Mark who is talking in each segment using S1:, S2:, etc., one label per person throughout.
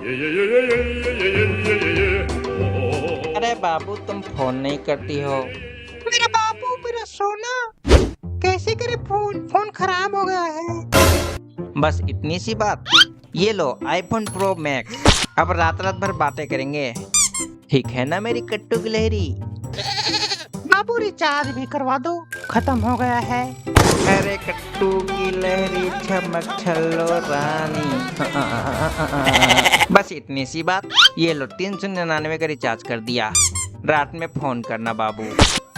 S1: अरे बाबू तुम फोन नहीं करती हो।
S2: मेरा बाबू, मेरा सोना, कैसे करे फोन? फोन खराब हो गया है।
S1: बस इतनी सी बात। ये लो आईफोन प्रो मैक्स। अब रात रात भर बातें करेंगे, ठीक है ना मेरी कट्टू गिलहरी?
S2: बाबू रिचार्ज भी करवा दो, खत्म हो गया है।
S1: अरे कट्टू की लहरी चमक छल्लो रानी। बस इतनी सी बात। ये लो 399 का रिचार्ज कर दिया। रात में फोन करना बाबू,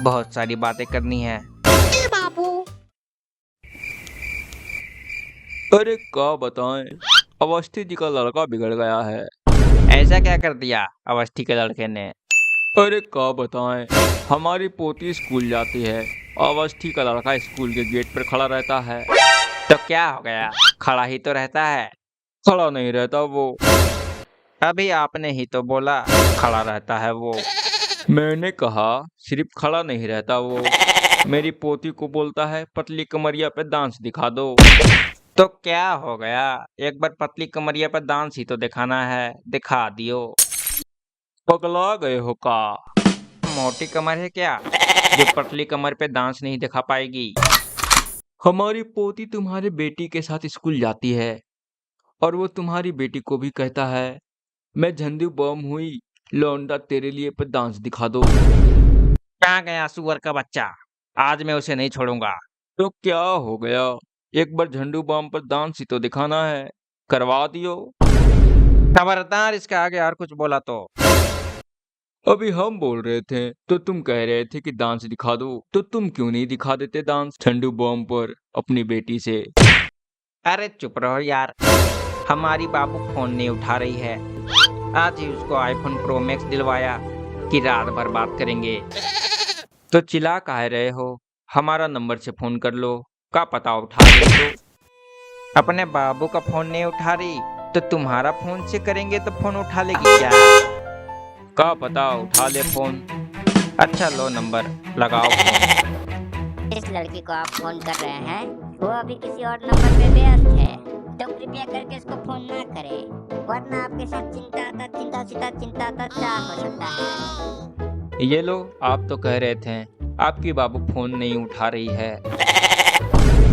S1: बहुत सारी बातें करनी है।
S2: ए बाबू,
S3: अरे क्या बताएं, अवस्थी जी का लड़का बिगड़ गया है।
S1: ऐसा क्या कर दिया अवस्थी के लड़के ने?
S3: अरे क्या बताएं, हमारी पोती स्कूल जाती है, अवस्थी का लड़का स्कूल के गेट पर खड़ा रहता है।
S1: तो क्या हो गया? खड़ा ही तो रहता है।
S3: खड़ा नहीं रहता वो।
S1: अभी आपने ही तो बोला खड़ा रहता है वो।
S3: मैंने कहा सिर्फ खड़ा नहीं रहता वो। मेरी पोती को बोलता है पतली कमरिया पे डांस दिखा दो।
S1: तो क्या हो गया? एक बार पतली कमरिया पर डांस ही तो दिखाना है, दिखा दियो।
S3: पगला गए हो का?
S1: मोटी कमर है क्या जो पतली कमर पे डांस नहीं दिखा पाएगी?
S3: हमारी पोती तुम्हारे बेटी के साथ स्कूल जाती है और वो तुम्हारी बेटी को भी कहता है मैं झंडू बम हुई लौंडा तेरे लिए पे डांस दिखा दो।
S1: कहाँ गया सुअर का बच्चा? आज मैं उसे नहीं छोड़ूंगा।
S3: तो क्या हो गया, एक बार झंडू बम पर डांस ही तो दिखाना है, करवा दियो।
S1: खबरदार इसका आगे और कुछ बोला तो।
S3: अभी हम बोल रहे थे तो तुम कह रहे थे कि डांस दिखा दो, तो तुम क्यों नहीं दिखा देते डांस झंडू बम पर अपनी बेटी से?
S1: अरे चुप रहो यार, हमारी बाबू फोन नहीं उठा रही है। आज ही उसको आईफोन प्रो मैक्स दिलवाया कि रात भर बात करेंगे। तो चिल्ला काहे रहे हो? हमारा नंबर से फोन कर लो, का पता उठा ले तो। अपने बाबू का फोन नहीं उठा रही तो तुम्हारा फोन से करेंगे तो फोन उठा लेगी क्या?
S3: का पता उठा ले फोन।
S1: अच्छा लो नंबर लगाओ फोन।
S4: जिस लड़की को आप फोन कर रहे हैं वो अभी किसी और नंबर पे व्यस्त है, तो कृपया करके इसको फोन ना करें, वरना आपके साथ चिंता क्या हो सकता है।
S1: ये लो, आप तो कह रहे थे आपकी बाबू फोन नहीं उठा रही है,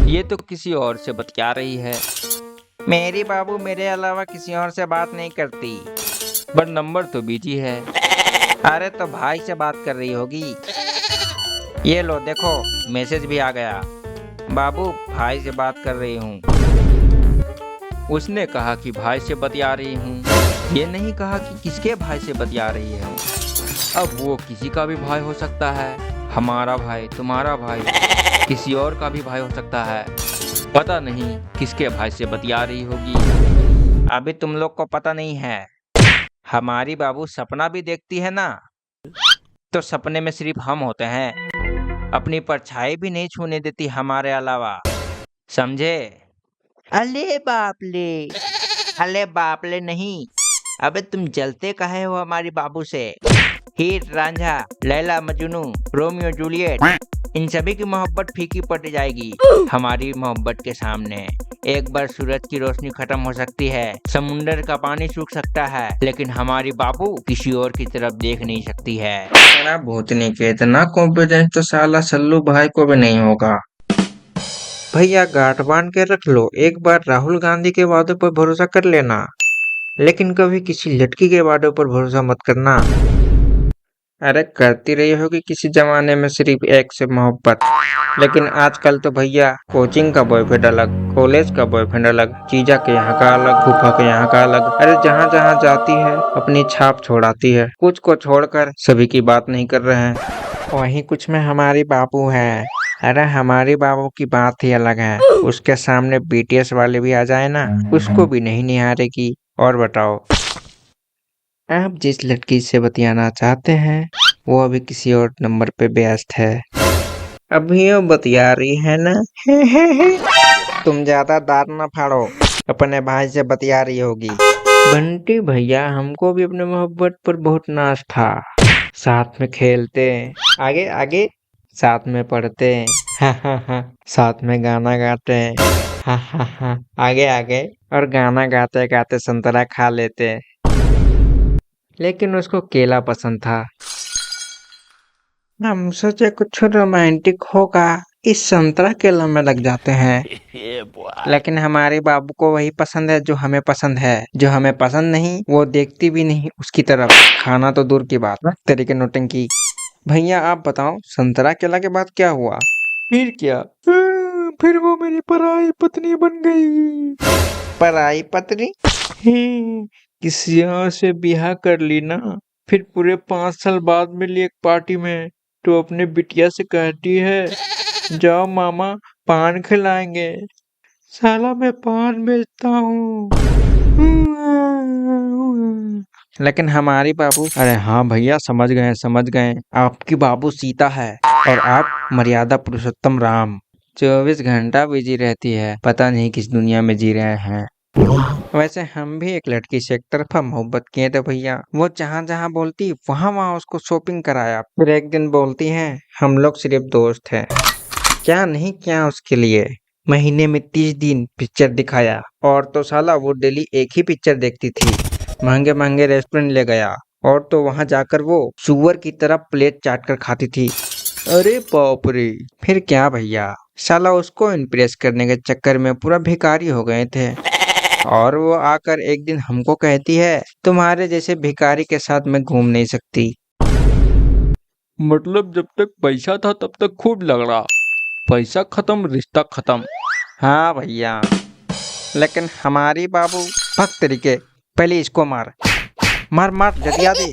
S1: ये तो किसी और से बतिया रही है। मेरी बाबू मेरे अलावा किसी और से बात नहीं करती।
S3: पर नंबर तो बिजी है।
S1: अरे तो भाई से बात कर रही होगी। ये लो देखो, मैसेज भी आ गया। बाबू भाई से बात कर रही हूँ।
S3: उसने कहा कि भाई से बतिया रही हूँ,
S1: ये नहीं कहा कि किसके भाई से बतिया रही है।
S3: अब वो किसी का भी भाई हो सकता है,
S1: हमारा भाई, तुम्हारा भाई, किसी और का भी भाई हो सकता है।
S3: पता नहीं
S1: किसके भाई से बतिया रही होगी। अभी तुम लोग को पता नहीं है, हमारी बाबू सपना भी देखती है ना, तो सपने में सिर्फ हम होते हैं। अपनी परछाई भी नहीं छूने देती हमारे अलावा, समझे? अले बाप ले नहीं। अबे तुम जलते काहे हो हमारी बाबू से? हीर रांझा, लैला मजनू, रोमियो जूलियट, इन सभी की मोहब्बत फीकी पड़ जाएगी हमारी मोहब्बत के सामने। एक बार सूरज की रोशनी खत्म हो सकती है, समुंदर का पानी सूख सकता है, लेकिन हमारी बाबू किसी और की तरफ देख नहीं सकती है। इतना भूतनी के इतना कॉन्फिडेंस तो साला सल्लू भाई को भी नहीं होगा। भैया गांठ बांध के रख लो, एक बार राहुल गांधी के वादों पर भरोसा कर लेना, लेकिन कभी किसी लड़की के वादों पर भरोसा मत करना। अरे करती रही होगी किसी जमाने में सिर्फ एक से मोहब्बत, लेकिन आजकल तो भैया कोचिंग का बॉयफ्रेंड अलग, कॉलेज का बॉयफ्रेंड अलग, जीजा के यहाँ का अलग, फूफा के यहाँ का अलग। अरे जहाँ जहाँ जाती है अपनी छाप छोड़ाती है। कुछ को छोड़कर सभी की बात नहीं कर रहे हैं। वहीं कुछ में हमारी बाबू है। अरे हमारी बाबू की बात ही अलग है, उसके सामने बीटीएस वाले भी आ जाए ना, उसको भी नहीं निहारेगी। और बताओ, आप जिस लड़की से बतियाना चाहते हैं वो अभी किसी और नंबर पे व्यस्त है। अभी वो बतिया रही है ना। तुम ज्यादा दांत ना फाड़ो, अपने भाई से बतिया रही होगी। बंटी भैया, हमको भी अपने मोहब्बत पर बहुत नाज था। साथ में खेलते, आगे आगे साथ में पढ़ते, साथ में गाना गाते, आगे आगे, और गाना गाते गाते संतरा खा लेते। लेकिन उसको केला पसंद था। हम सोचे कुछ रोमांटिक होगा, इस संतरा केला में लग जाते हैं। लेकिन हमारे बाबू को वही पसंद है जो हमें पसंद है, जो हमें पसंद नहीं वो देखती भी नहीं उसकी तरफ। खाना तो दूर की बात, तेरी के नौटंकी। भैया आप बताओ, संतरा केला के बाद क्या हुआ?
S3: फिर क्या? फिर वो मेरी पराई पत्नी बन गई।
S1: पराई पत्नी?
S3: किसी और से ब्याह कर ली ना। फिर पूरे 5 साल बाद मिली एक पार्टी में, तो अपने बिटिया से कहती है, जाओ मामा पान खिलाएंगे। साला मैं पान बेचता हूँ।
S1: लेकिन हमारे बाबू,
S3: अरे हाँ भैया, समझ गए।
S1: आपकी बाबू सीता है और आप मर्यादा पुरुषोत्तम राम। 24 घंटा बिजी रहती है, पता नहीं किस दुनिया में जी रहे हैं। वैसे हम भी एक लड़की से एक तरफा मोहब्बत किए थे भैया। वो जहाँ जहाँ बोलती वहाँ वहाँ उसको शॉपिंग कराया। फिर एक दिन बोलती है हम लोग सिर्फ दोस्त हैं। क्या नहीं क्या उसके लिए। महीने में 30 दिन पिक्चर दिखाया, और तो साला वो डेली एक ही पिक्चर देखती थी। महंगे महंगे रेस्टोरेंट ले गया, और तो वहाँ जाकर वो सुअर की तरह प्लेट चाट कर खाती थी।
S3: अरे बाप रे।
S1: फिर क्या भैया, साला उसको इम्प्रेस करने के चक्कर में पूरा भिखारी हो गए थे। और वो आकर एक दिन हमको कहती है तुम्हारे जैसे भिखारी के साथ मैं घूम नहीं सकती।
S3: मतलब जब तक पैसा था तब तक खूब लगा, पैसा खत्म रिश्ता खत्म।
S1: हाँ भैया, लेकिन हमारी बाबू भक्त तरीके, पहले इसको मार मार मार जटिया दे।